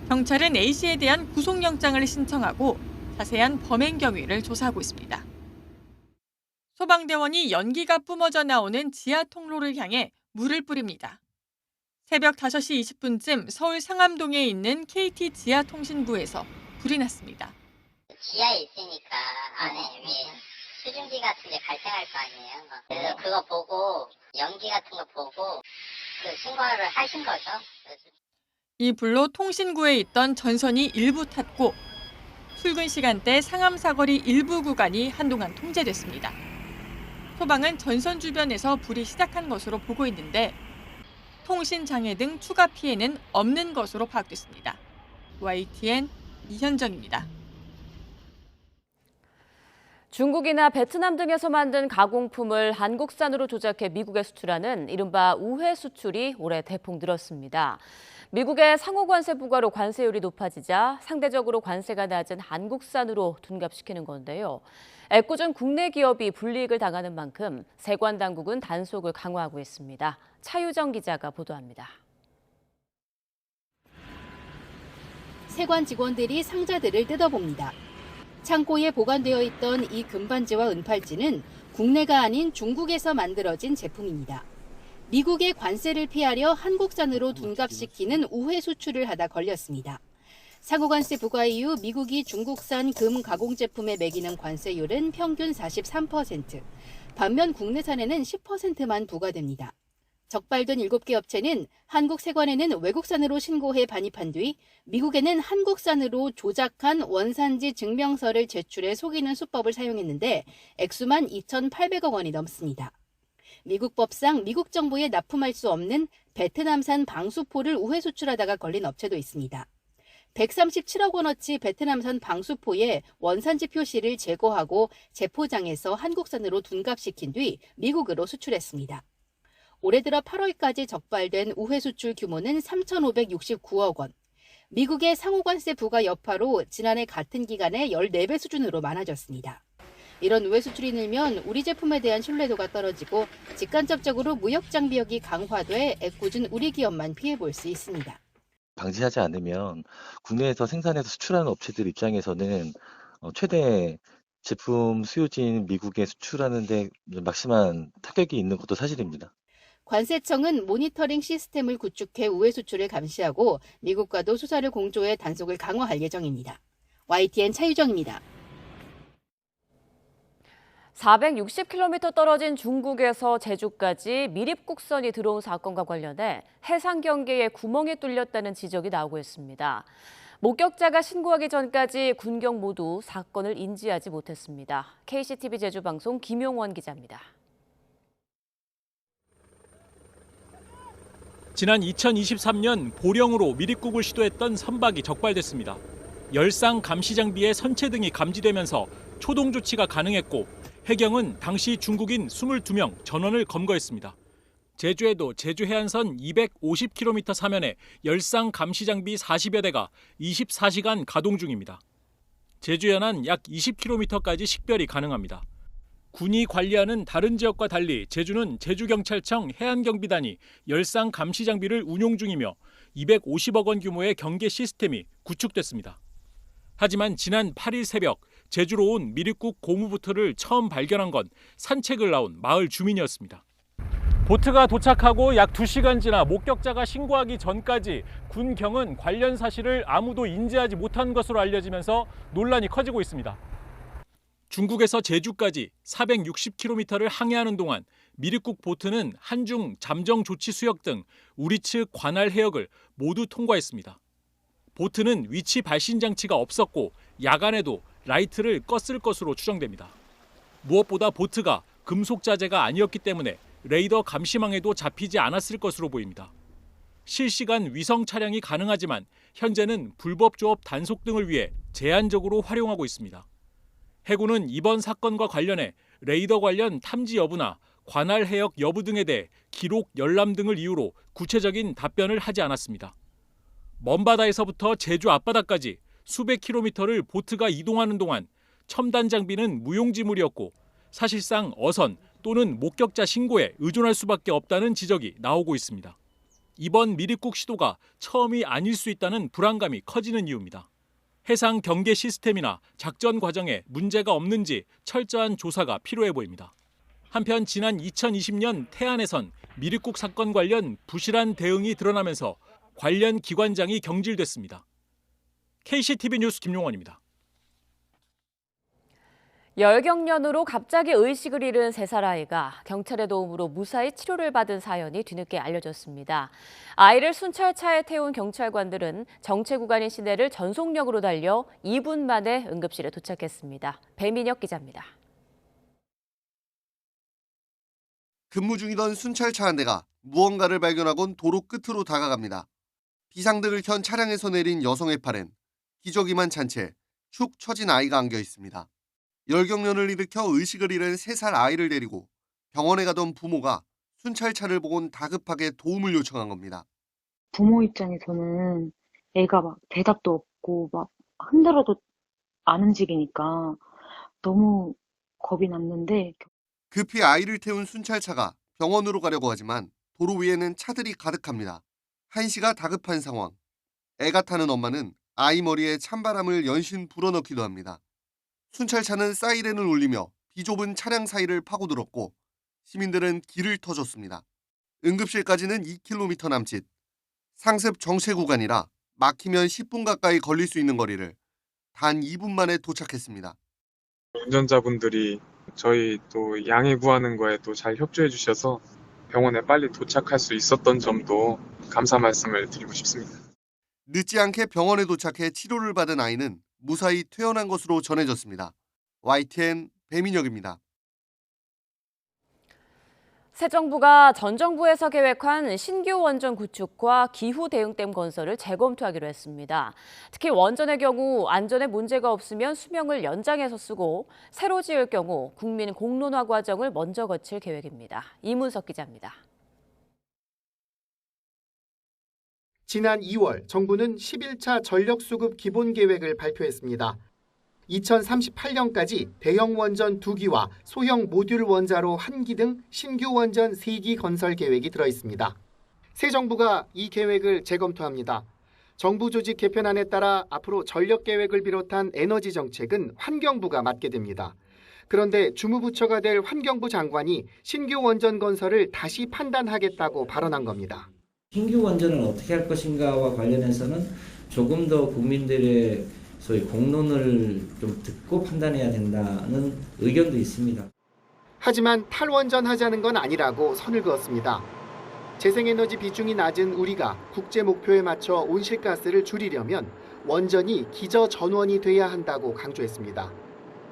경찰은 A씨에 대한 구속영장을 신청하고 자세한 범행 경위를 조사하고 있습니다. 소방대원이 연기가 뿜어져 나오는 지하 통로를 향해 물을 뿌립니다. 새벽 5시 20분쯤 서울 상암동에 있는 KT 지하통신부에서 불이 났습니다. 지하에 있으니까 안에 위에 수증기 같은 게 발생할 거 아니에요. 그래서 그거 보고 연기 같은 거 보고 그 신고를 하신 거죠. 이 불로 통신구에 있던 전선이 일부 탔고 출근 시간대 상암 사거리 일부 구간이 한동안 통제됐습니다. 소방은 전선 주변에서 불이 시작한 것으로 보고 있는데 통신 장애 등 추가 피해는 없는 것으로 파악됐습니다. YTN 이현정입니다. 중국이나 베트남 등에서 만든 가공품을 한국산으로 조작해 미국에 수출하는 이른바 우회 수출이 올해 대폭 늘었습니다. 미국의 상호관세 부과로 관세율이 높아지자 상대적으로 관세가 낮은 한국산으로 둔갑시키는 건데요. 애꿎은 국내 기업이 불이익을 당하는 만큼 세관 당국은 단속을 강화하고 있습니다. 차유정 기자가 보도합니다. 세관 직원들이 상자들을 뜯어봅니다. 창고에 보관되어 있던 이 금반지와 은팔찌는 국내가 아닌 중국에서 만들어진 제품입니다. 미국의 관세를 피하려 한국산으로 둔갑시키는 우회 수출을 하다 걸렸습니다. 상호관세 부과 이후 미국이 중국산 금 가공 제품에 매기는 관세율은 평균 43%, 반면 국내산에는 10%만 부과됩니다. 적발된 7개 업체는 한국 세관에는 외국산으로 신고해 반입한 뒤 미국에는 한국산으로 조작한 원산지 증명서를 제출해 속이는 수법을 사용했는데 액수만 2,800억 원이 넘습니다. 미국 법상 미국 정부에 납품할 수 없는 베트남산 방수포를 우회 수출하다가 걸린 업체도 있습니다. 137억 원어치 베트남산 방수포에 원산지 표시를 제거하고 재포장해서 한국산으로 둔갑시킨 뒤 미국으로 수출했습니다. 올해 들어 8월까지 적발된 우회 수출 규모는 3,569억 원. 미국의 상호관세 부과 여파로 지난해 같은 기간에 14배 수준으로 많아졌습니다. 이런 우회 수출이 늘면 우리 제품에 대한 신뢰도가 떨어지고 직간접적으로 무역 장벽이 강화돼 애꿎은 우리 기업만 피해볼 수 있습니다. 방지하지 않으면 국내에서 생산해서 수출하는 업체들 입장에서는 최대 제품 수요지인 미국에 수출하는데 막심한 타격이 있는 것도 사실입니다. 관세청은 모니터링 시스템을 구축해 우회 수출을 감시하고 미국과도 수사를 공조해 단속을 강화할 예정입니다. YTN 차유정입니다. 460km 떨어진 중국에서 제주까지 미립국선이 들어온 사건과 관련해 해상 경계에 구멍이 뚫렸다는 지적이 나오고 있습니다. 목격자가 신고하기 전까지 군경 모두 사건을 인지하지 못했습니다. KCTV 제주방송 김용원 기자입니다. 지난 2023년 보령으로 미립국을 시도했던 선박이 적발됐습니다. 열상 감시 장비의 선체 등이 감지되면서 초동 조치가 가능했고 해경은 당시 중국인 22명 전원을 검거했습니다. 제주에도 제주 해안선 250km 사면에 열상 감시 장비 40여 대가 24시간 가동 중입니다. 제주 연안 약 20km까지 식별이 가능합니다. 군이 관리하는 다른 지역과 달리 제주는 제주경찰청 해안경비단이 열상 감시 장비를 운용 중이며 250억 원 규모의 경계 시스템이 구축됐습니다. 하지만 지난 8일 새벽 제주로 온 미립국 고무보트를 처음 발견한 건 산책을 나온 마을 주민이었습니다. 보트가 도착하고 약 2시간 지나 목격자가 신고하기 전까지 군경은 관련 사실을 아무도 인지하지 못한 것으로 알려지면서 논란이 커지고 있습니다. 중국에서 제주까지 460km를 항해하는 동안 미립국 보트는 한중 잠정 조치 수역 등 우리 측 관할 해역을 모두 통과했습니다. 보트는 위치 발신 장치가 없었고 야간에도 라이트를 껐을 것으로 추정됩니다. 무엇보다 보트가 금속 자재가 아니었기 때문에 레이더 감시망에도 잡히지 않았을 것으로 보입니다. 실시간 위성 촬영이 가능하지만 현재는 불법 조업 단속 등을 위해 제한적으로 활용하고 있습니다. 해군은 이번 사건과 관련해 레이더 관련 탐지 여부나 관할 해역 여부 등에 대해 기록 열람 등을 이유로 구체적인 답변을 하지 않았습니다. 먼 바다에서부터 제주 앞바다까지 수백 킬로미터를 보트가 이동하는 동안 첨단 장비는 무용지물이었고 사실상 어선 또는 목격자 신고에 의존할 수밖에 없다는 지적이 나오고 있습니다. 이번 미립국 시도가 처음이 아닐 수 있다는 불안감이 커지는 이유입니다. 해상 경계 시스템이나 작전 과정에 문제가 없는지 철저한 조사가 필요해 보입니다. 한편 지난 2020년 태안에선 미립국 사건 관련 부실한 대응이 드러나면서 관련 기관장이 경질됐습니다. KCTV 뉴스 김용원입니다. 열경련으로 갑자기 의식을 잃은 3살 아이가 경찰의 도움으로 무사히 치료를 받은 사연이 뒤늦게 알려졌습니다. 아이를 순찰차에 태운 경찰관들은 정체 구간인 시내를 전속력으로 달려 2분 만에 응급실에 도착했습니다. 배민혁 기자입니다. 근무 중이던 순찰차 한 대가 무언가를 발견하곤 도로 끝으로 다가갑니다. 비상등을 켠 차량에서 내린 여성의 팔엔 기저귀만 찬 채 축 처진 아이가 안겨 있습니다. 열경련을 일으켜 의식을 잃은 3살 아이를 데리고 병원에 가던 부모가 순찰차를 보곤 다급하게 도움을 요청한 겁니다. 부모 입장에서는 애가 막 대답도 없고 막 흔들어도 안 움직이니까 너무 겁이 났는데 급히 아이를 태운 순찰차가 병원으로 가려고 하지만 도로 위에는 차들이 가득합니다. 한시가 다급한 상황. 애가 타는 엄마는 아이 머리에 찬바람을 연신 불어넣기도 합니다. 순찰차는 사이렌을 울리며 비좁은 차량 사이를 파고들었고 시민들은 길을 터줬습니다. 응급실까지는 2km 남짓. 상습 정체 구간이라 막히면 10분 가까이 걸릴 수 있는 거리를 단 2분 만에 도착했습니다. 운전자분들이 저희 또 양해 구하는 거에 또 잘 협조해 주셔서 병원에 빨리 도착할 수 있었던 점도 감사 말씀을 드리고 싶습니다. 늦지 않게 병원에 도착해 치료를 받은 아이는 무사히 퇴원한 것으로 전해졌습니다. YTN 배민혁입니다. 새 정부가 전 정부에서 계획한 신규 원전 구축과 기후 대응댐 건설을 재검토하기로 했습니다. 특히 원전의 경우 안전에 문제가 없으면 수명을 연장해서 쓰고 새로 지을 경우 국민 공론화 과정을 먼저 거칠 계획입니다. 이문석 기자입니다. 지난 2월 정부는 11차 전력수급 기본계획을 발표했습니다. 2038년까지 대형 원전 2기와 소형 모듈 원자로 1기 등 신규 원전 3기 건설 계획이 들어 있습니다. 새 정부가 이 계획을 재검토합니다. 정부 조직 개편안에 따라 앞으로 전력 계획을 비롯한 에너지 정책은 환경부가 맡게 됩니다. 그런데 주무부처가 될 환경부 장관이 신규 원전 건설을 다시 판단하겠다고 발언한 겁니다. 신규 원전을 어떻게 할 것인가와 관련해서는 조금 더 국민들의 소위 공론을 좀 듣고 판단해야 된다는 의견도 있습니다. 하지만 탈원전하자는 건 아니라고 선을 그었습니다. 재생에너지 비중이 낮은 우리가 국제 목표에 맞춰 온실가스를 줄이려면 원전이 기저전원이 돼야 한다고 강조했습니다.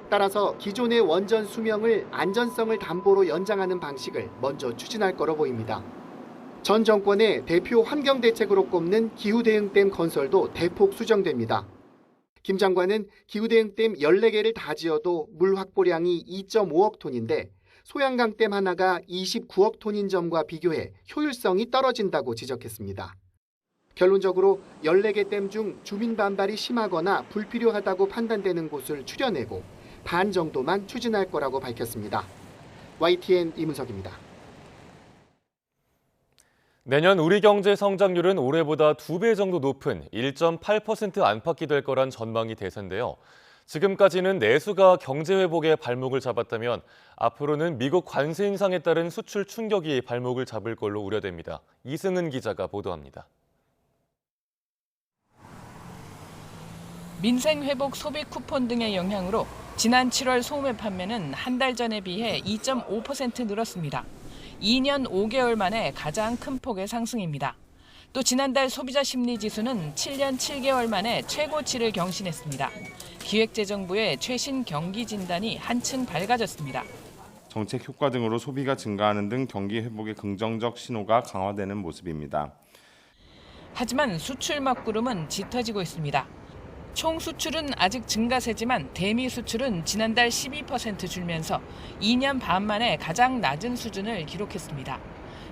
따라서 기존의 원전 수명을 안전성을 담보로 연장하는 방식을 먼저 추진할 거로 보입니다. 전 정권의 대표 환경대책으로 꼽는 기후대응댐 건설도 대폭 수정됩니다. 김 장관은 기후대응댐 14개를 다 지어도 물 확보량이 2.5억 톤인데 소양강댐 하나가 29억 톤인 점과 비교해 효율성이 떨어진다고 지적했습니다. 결론적으로 14개 댐 중 주민 반발이 심하거나 불필요하다고 판단되는 곳을 추려내고 반 정도만 추진할 거라고 밝혔습니다. YTN 이문석입니다. 내년 우리 경제 성장률은 올해보다 2배 정도 높은 1.8% 안팎이 될 거란 전망이 대세인데요. 지금까지는 내수가 경제 회복에 발목을 잡았다면 앞으로는 미국 관세 인상에 따른 수출 충격이 발목을 잡을 걸로 우려됩니다. 이승은 기자가 보도합니다. 민생 회복 소비 쿠폰 등의 영향으로 지난 7월 소매 판매는 한 달 전에 비해 2.5% 늘었습니다. 2년 5개월 만에 가장 큰 폭의 상승입니다. 또 지난달 소비자 심리 지수는 7년 7개월 만에 최고치를 경신했습니다. 기획재정부의 최신 경기 진단이 한층 밝아졌습니다. 정책 효과 등으로 소비가 증가하는 등 경기 회복의 긍정적 신호가 강화되는 모습입니다. 하지만 수출 먹구름은 짙어지고 있습니다. 총 수출은 아직 증가세지만 대미 수출은 지난달 12% 줄면서 2년 반 만에 가장 낮은 수준을 기록했습니다.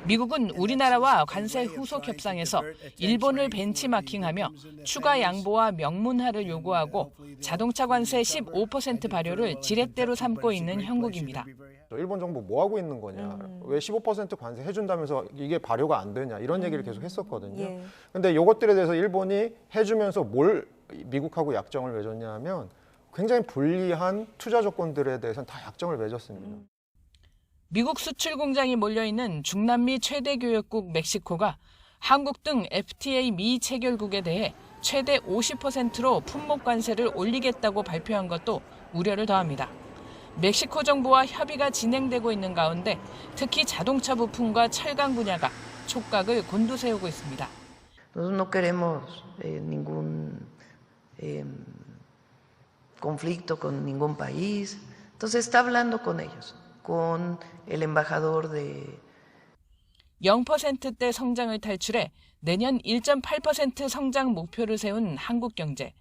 미국은 우리나라와 관세 후속 협상에서 일본을 벤치마킹하며 추가 양보와 명문화를 요구하고 자동차 관세 15% 발효를 지렛대로 삼고 있는 형국입니다. 일본 정부 뭐 하고 있는 거냐, 왜 15% 관세 해준다면서 이게 발효가 안 되냐 이런 얘기를 계속 했었거든요. 근데 이것들에 대해서 일본이 해주면서 뭘 미국하고 약정을 맺었냐 하면 굉장히 불리한 투자 조건들에 대해서는 다 약정을 맺었습니다. 미국 수출 공장이 몰려있는 중남미 최대 교역국 멕시코가 한국 등 FTA 미 체결국에 대해 최대 50%로 품목 관세를 올리겠다고 발표한 것도 우려를 더합니다. 멕시코 정부와 협의가 진행되고 있는 가운데 특히 자동차 부품과 철강 분야가 촉각을 곤두세우고 있습니다. Nosotros no queremos ningún conflicto con ningún país. Entonces está hablando con ellos, con el embajador de 0%대 성장을 탈출해 내년 1.8% 성장 목표를 세운 한국 경제.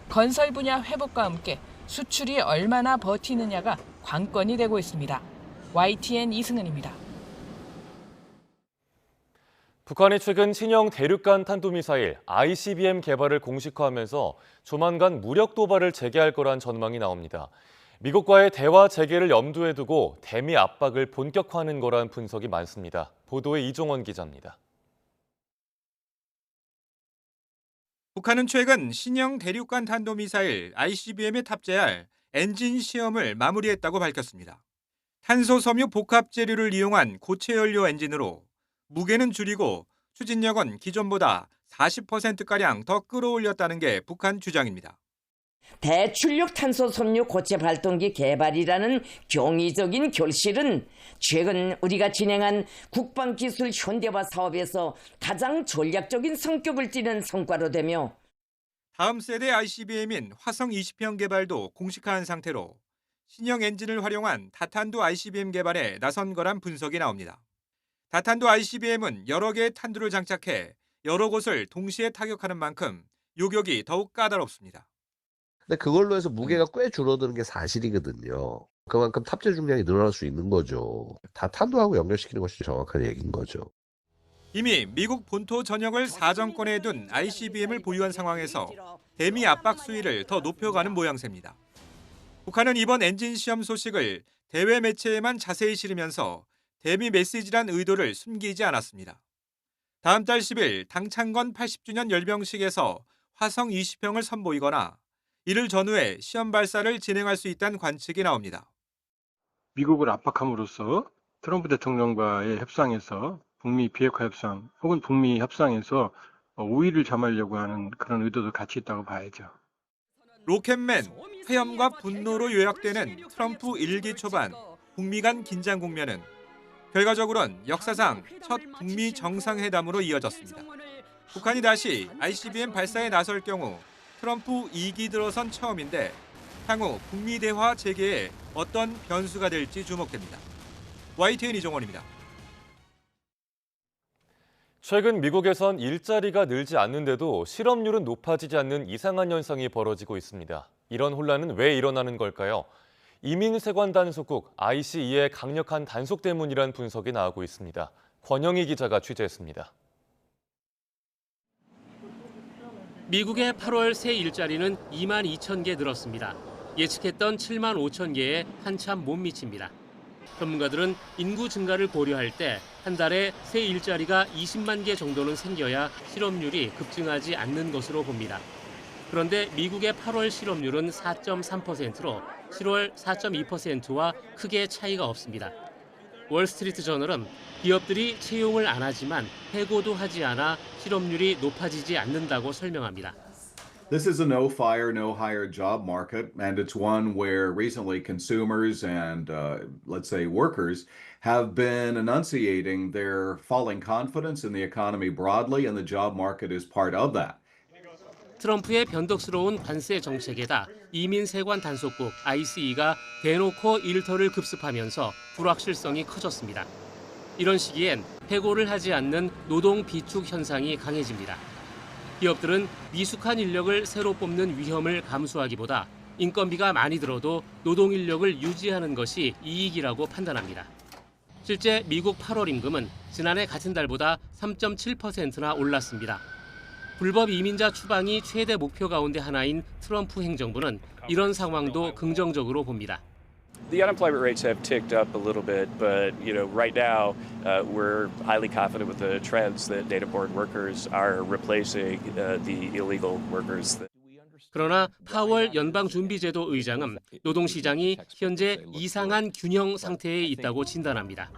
건설 분야 회복과 함께 수출이 얼마나 버티느냐가 관건이 되고 있습니다. YTN 이승은입니다. 북한이 최근 신형 대륙간 탄도미사일 ICBM 개발을 공식화하면서 조만간 무력 도발을 재개할 거란 전망이 나옵니다. 미국과의 대화 재개를 염두에 두고 대미 압박을 본격화하는 거란 분석이 많습니다. 보도에 이종원 기자입니다. 북한은 최근 신형 대륙간 탄도미사일 ICBM에 탑재할 엔진 시험을 마무리했다고 밝혔습니다. 탄소 섬유 복합 재료를 이용한 고체 연료 엔진으로 무게는 줄이고 추진력은 기존보다 40%가량 더 끌어올렸다는 게 북한 주장입니다. 대출력 탄소 섬유 고체 발동기 개발이라는 경이적인 결실은 최근 우리가 진행한 국방기술 현대화 사업에서 가장 전략적인 성격을 띠는 성과로 되며 다음 세대 ICBM인 화성 20형 개발도 공식화한 상태로 신형 엔진을 활용한 다탄도 ICBM 개발에 나선 거란 분석이 나옵니다. 다탄도 ICBM은 여러 개의 탄두를 장착해 여러 곳을 동시에 타격하는 만큼 요격이 더욱 까다롭습니다. 근데 그걸로 해서 무게가 꽤 줄어드는 게 사실이거든요. 그만큼 탑재 중량이 늘어날 수 있는 거죠. 다 탄도하고 연결시키는 것이 정확한 얘기인 거죠. 이미 미국 본토 전역을 사정권에 둔 ICBM을 보유한 상황에서 대미 압박 수위를 더 높여가는 모양새입니다. 북한은 이번 엔진 시험 소식을 대외 매체에만 자세히 실으면서 대미 메시지란 의도를 숨기지 않았습니다. 다음 달 10일 당창건 80주년 열병식에서 화성 20형을 선보이거나 이를 전후해 시험 발사를 진행할 수 있다는 관측이 나옵니다. 미국을 압박함으로써 트럼프 대통령과의 협상에서 북미 비핵화 협상 혹은 북미 협상에서 우위를 점하려고 하는 그런 의도도 같이 있다고 봐야죠. 로켓맨, 화염과 분노로 요약되는 트럼프 1기 초반 북미 간 긴장 국면은 결과적으로는 역사상 첫 북미 정상회담으로 이어졌습니다. 북한이 다시 ICBM 발사에 나설 경우 트럼프 2기 들어선 처음인데 향후 북미 대화 재개에 어떤 변수가 될지 주목됩니다. YTN 이종원입니다. 최근 미국에선 일자리가 늘지 않는데도 실업률은 높아지지 않는 이상한 현상이 벌어지고 있습니다. 이런 혼란은 왜 일어나는 걸까요? 이민세관 단속국 ICE의 강력한 단속 때문이란 분석이 나오고 있습니다. 권영희 기자가 취재했습니다. 미국의 8월 새 일자리는 2만 2천 개 늘었습니다. 예측했던 7만 5천 개에 한참 못 미칩니다. 전문가들은 인구 증가를 고려할 때 한 달에 새 일자리가 20만 개 정도는 생겨야 실업률이 급증하지 않는 것으로 봅니다. 그런데 미국의 8월 실업률은 4.3%로 7월 4.2%와 크게 차이가 없습니다. 월스트리트 저널은 기업들이 채용을 안 하지만 해고도 하지 않아 실업률이 높아지지 않는다고 설명합니다. This is a no fire, no hire job market, and it's one where recently consumers and, let's say, workers have been enunciating their falling confidence in the economy broadly, and the job market is part of that. 트럼프의 변덕스러운 관세 정책에다 이민세관 단속국 ICE가 대놓고 일터를 급습하면서 불확실성이 커졌습니다. 이런 시기엔 해고를 하지 않는 노동 비축 현상이 강해집니다. 기업들은 미숙한 인력을 새로 뽑는 위험을 감수하기보다 인건비가 많이 들어도 노동 인력을 유지하는 것이 이익이라고 판단합니다. 실제 미국 8월 임금은 지난해 같은 달보다 3.7%나 올랐습니다. 불법 이민자 추방이 최대 목표 가운데 하나인 트럼프 행정부는 이런 상황도 긍정적으로 봅니다. The unemployment rates have ticked up a little bit, but right now we're highly confident with the trends that data-borne workers are replacing the illegal workers. 그러나 파월 연방준비제도 의장은 노동시장이 현재 이상한 균형 상태에 있다고 진단합니다.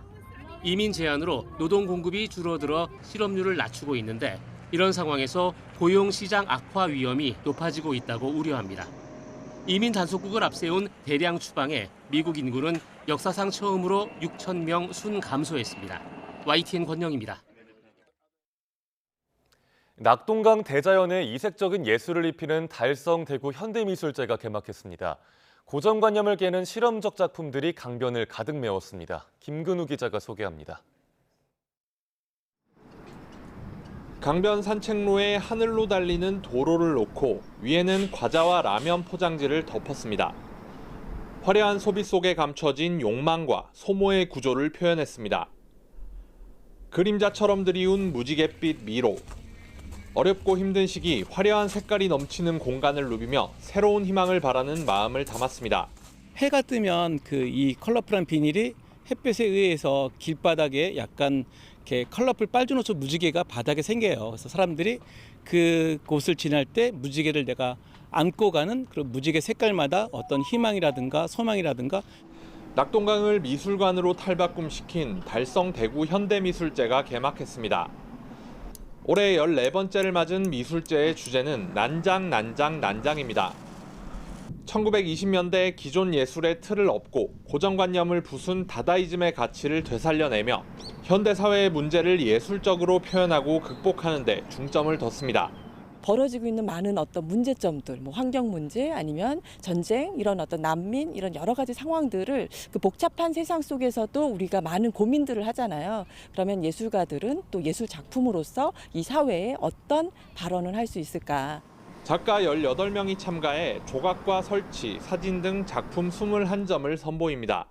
이민 제한으로 노동 공급이 줄어들어 실업률을 낮추고 있는데 이런 상황에서 고용시장 악화 위험이 높아지고 있다고 우려합니다. 이민 단속국을 앞세운 대량 추방에 미국 인구는 역사상 처음으로 6천 명 순 감소했습니다. YTN 권영입니다. 낙동강 대자연에 이색적인 예술을 입히는 달성 대구 현대미술제가 개막했습니다. 고정관념을 깨는 실험적 작품들이 강변을 가득 메웠습니다. 김근우 기자가 소개합니다. 강변 산책로에 하늘로 달리는 도로를 놓고 위에는 과자와 라면 포장지를 덮었습니다. 화려한 소비 속에 감춰진 욕망과 소모의 구조를 표현했습니다. 그림자처럼 드리운 무지갯빛 미로. 어렵고 힘든 시기 화려한 색깔이 넘치는 공간을 누비며 새로운 희망을 바라는 마음을 담았습니다. 해가 뜨면 이 컬러풀한 비닐이 햇볕에 의해서 길바닥에 약간 이렇게 컬러풀 빨주노초 무지개가 바닥에 생겨요. 그래서 사람들이 그곳을 지날 때 무지개를 내가 안고 가는 그런 무지개 색깔마다 어떤 희망이라든가 소망이라든가. 낙동강을 미술관으로 탈바꿈시킨 달성 대구 현대미술제가 개막했습니다. 올해 14번째를 맞은 미술제의 주제는 난장입니다. 1920년대 기존 예술의 틀을 엎고 고정관념을 부순 다다이즘의 가치를 되살려내며 현대사회의 문제를 예술적으로 표현하고 극복하는 데 중점을 뒀습니다. 벌어지고 있는 많은 어떤 문제점들, 환경 문제 아니면 전쟁, 이런 어떤 난민, 이런 여러 가지 상황들을 그 복잡한 세상 속에서도 우리가 많은 고민들을 하잖아요. 그러면 예술가들은 또 예술 작품으로서 이 사회에 어떤 발언을 할 수 있을까? 작가 18명이 참가해 조각과 설치, 사진 등 작품 21점을 선보입니다.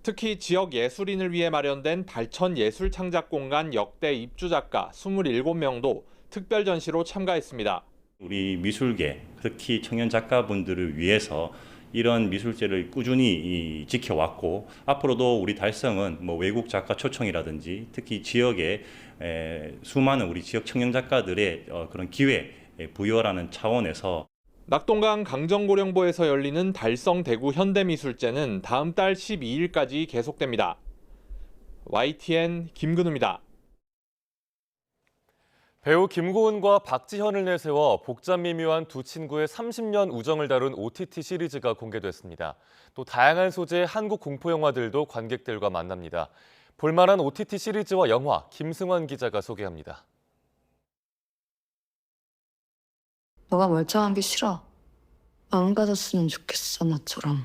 특히 지역 예술인을 위해 마련된 발천 예술창작공간 역대 입주 작가 27명도 특별 전시로 참가했습니다. 우리 미술계, 특히 청년 작가분들을 위해서 이런 미술제를 꾸준히 지켜왔고 앞으로도 우리 달성은 뭐 외국 작가 초청이라든지 특히 지역의 수많은 우리 지역 청년 작가들의 그런 기회 부여라는 차원에서 낙동강 강정고령부에서 열리는 달성 대구 현대미술제는 다음 달 12일까지 계속됩니다. YTN 김근우입니다. 배우 김고은과 박지현을 내세워 복잡 미묘한 두 친구의 30년 우정을 다룬 OTT 시리즈가 공개됐습니다. 또 다양한 소재의 한국 공포 영화들도 관객들과 만납니다. 볼만한 OTT 시리즈와 영화 김승환 기자가 소개합니다. 너가 멀쩡한 게 싫어. 마음 가졌으면 좋겠어, 나처럼.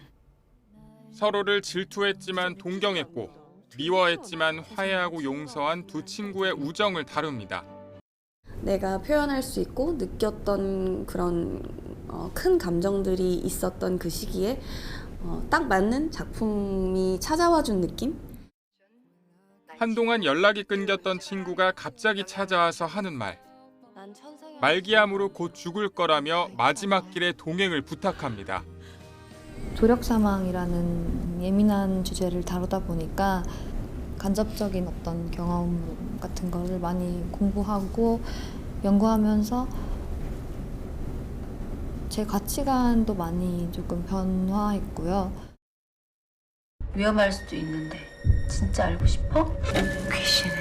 서로를 질투했지만 동경했고 미워했지만 화해하고 용서한 두 친구의 우정을 다룹니다. 내가 표현할 수 있고 느꼈던 그런 큰 감정들이 있었던 그 시기에 딱 맞는 작품이 찾아와 준 느낌? 한동안 연락이 끊겼던 친구가 갑자기 찾아와서 하는 말. 말기암으로 곧 죽을 거라며 마지막 길의 동행을 부탁합니다. 조력 사망이라는 예민한 주제를 다루다 보니까 간접적인 어떤 경험 같은 거를 많이 공부하고 연구하면서 제 가치관도 많이 조금 변화했고요. 위험할 수도 있는데 진짜 알고 싶어? 귀신을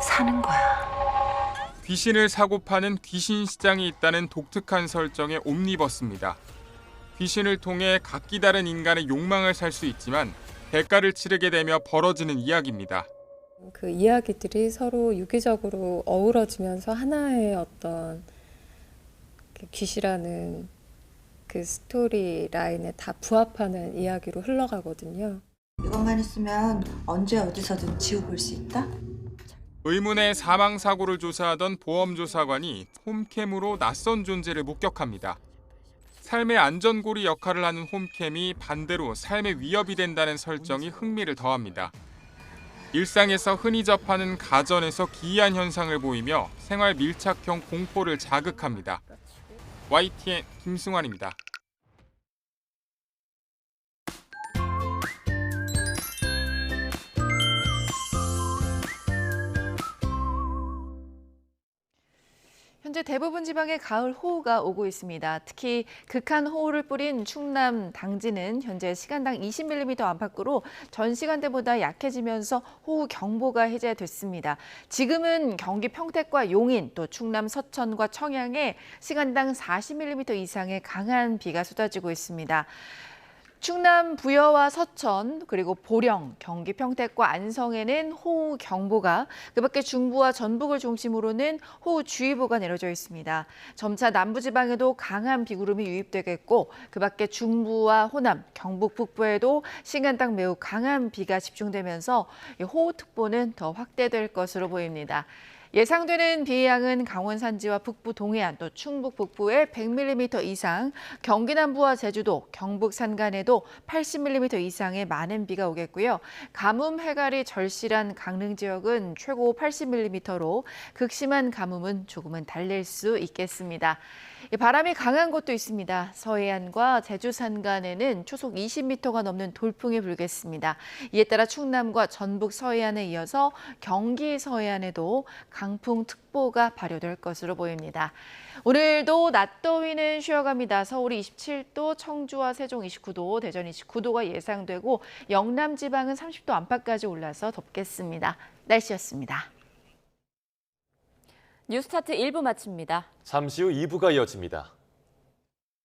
사는 거야. 귀신을 사고 파는 귀신 시장이 있다는 독특한 설정의 옴니버스입니다. 귀신을 통해 각기 다른 인간의 욕망을 살 수 있지만 대가를 치르게 되며 벌어지는 이야기입니다. 그 이야기들이 서로 유기적으로 어우러지면서 하나의 어떤 귀시라는 그 스토리 라인에 다 부합하는 이야기로 흘러가거든요. 이것만 있으면 언제 어디서든 지워볼 수 있다? 의문의 사망사고를 조사하던 보험조사관이 홈캠으로 낯선 존재를 목격합니다. 삶의 안전고리 역할을 하는 홈캠이 반대로 삶의 위협이 된다는 설정이 흥미를 더합니다. 일상에서 흔히 접하는 가전에서 기이한 현상을 보이며 생활 밀착형 공포를 자극합니다. YTN 김승환입니다. 현재 대부분 지방에 가을 호우가 오고 있습니다. 특히 극한 호우를 뿌린 충남 당진은 현재 시간당 20mm 안팎으로 전 시간대보다 약해지면서 호우 경보가 해제됐습니다. 지금은 경기 평택과 용인, 또 충남 서천과 청양에 시간당 40mm 이상의 강한 비가 쏟아지고 있습니다. 충남 부여와 서천, 그리고 보령, 경기 평택과 안성에는 호우 경보가, 그밖에 중부와 전북을 중심으로는 호우 주의보가 내려져 있습니다. 점차 남부지방에도 강한 비구름이 유입되겠고, 그밖에 중부와 호남, 경북 북부에도 시간당 매우 강한 비가 집중되면서 호우특보는 더 확대될 것으로 보입니다. 예상되는 비의 양은 강원 산지와 북부 동해안, 또 충북 북부에 100mm 이상, 경기 남부와 제주도, 경북 산간에도 80mm 이상의 많은 비가 오겠고요. 가뭄 해갈이 절실한 강릉 지역은 최고 80mm로 극심한 가뭄은 조금은 달랠 수 있겠습니다. 바람이 강한 곳도 있습니다. 서해안과 제주 산간에는 초속 20m가 넘는 돌풍이 불겠습니다. 이에 따라 충남과 전북 서해안에 이어서 경기 서해안에도 강풍특보가 발효될 것으로 보입니다. 오늘도 낮 더위는 쉬어갑니다. 서울이 27도, 청주와 세종 29도, 대전 29도가 예상되고 영남 지방은 30도 안팎까지 올라서 덥겠습니다. 날씨였습니다. 뉴스타트 1부 마칩니다. 잠시 후 2부가 이어집니다.